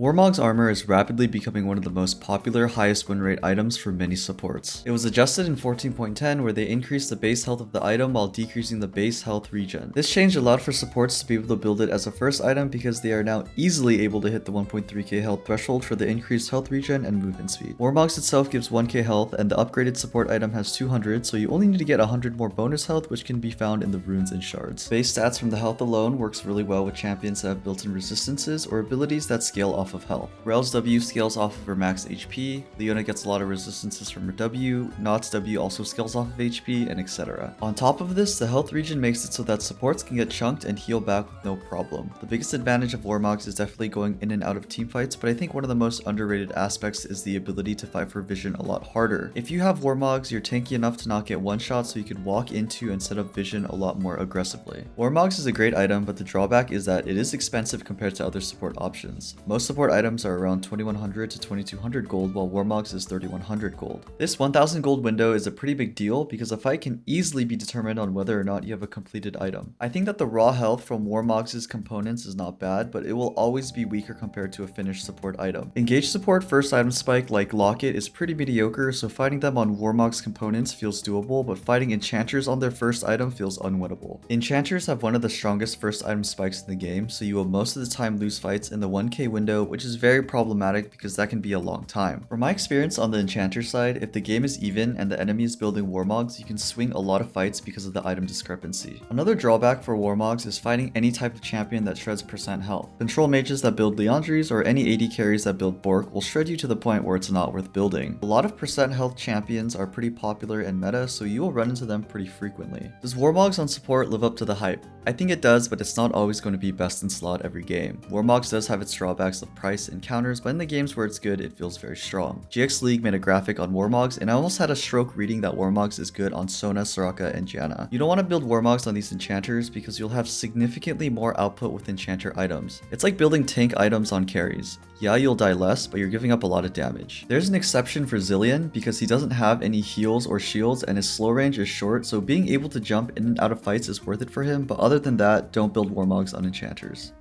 Warmog's armor is rapidly becoming one of the most popular highest win rate items for many supports. It was adjusted in 14.10 where they increased the base health of the item while decreasing the base health regen. This change allowed for supports to be able to build it as a first item because they are now easily able to hit the 1.3k health threshold for the increased health regen and movement speed. Warmogs itself gives 1k health and the upgraded support item has 200, so you only need to get 100 more bonus health, which can be found in the runes and shards. Base stats from the health alone works really well with champions that have built-in resistances or abilities that scale off of health. Rel's W scales off of her max HP, Leona gets a lot of resistances from her W, Nott's W also scales off of HP, and etc. On top of this, the health regen makes it so that supports can get chunked and heal back with no problem. The biggest advantage of Warmogs is definitely going in and out of teamfights, but I think one of the most underrated aspects is the ability to fight for vision a lot harder. If you have Warmogs, you're tanky enough to not get one shot, so you could walk into and set up vision a lot more aggressively. Warmogs is a great item, but the drawback is that it is expensive compared to other support options. Most support items are around 2100 to 2200 gold, while Warmogs is 3100 gold. This 1000 gold window is a pretty big deal because a fight can easily be determined on whether or not you have a completed item. I think that the raw health from Warmogs' components is not bad, but it will always be weaker compared to a finished support item. Engage support first item spike like Locket is pretty mediocre, so fighting them on Warmogs components feels doable, but fighting enchanters on their first item feels unwinnable. Enchanters have one of the strongest first item spikes in the game, so you will most of the time lose fights in the 1k window, which is very problematic because that can be a long time. From my experience on the enchanter side, if the game is even and the enemy is building Warmogs, you can swing a lot of fights because of the item discrepancy. Another drawback for Warmogs is fighting any type of champion that shreds percent health. Control mages that build Leandries or any AD carries that build Bork will shred you to the point where it's not worth building. A lot of percent health champions are pretty popular in meta, so you will run into them pretty frequently. Does Warmogs on support live up to the hype? I think it does, but it's not always going to be best in slot every game. Warmogs does have its drawbacks of price and counters, but in the games where it's good, it feels very strong. GX League made a graphic on Warmogs, and I almost had a stroke reading that Warmogs is good on Sona, Soraka, and Janna. You don't want to build Warmogs on these enchanters because you'll have significantly more output with enchanter items. It's like building tank items on carries. Yeah, you'll die less, but you're giving up a lot of damage. There's an exception for Zilean because he doesn't have any heals or shields and his slow range is short, so being able to jump in and out of fights is worth it for him, but other than that, don't build Warmogs on enchanters.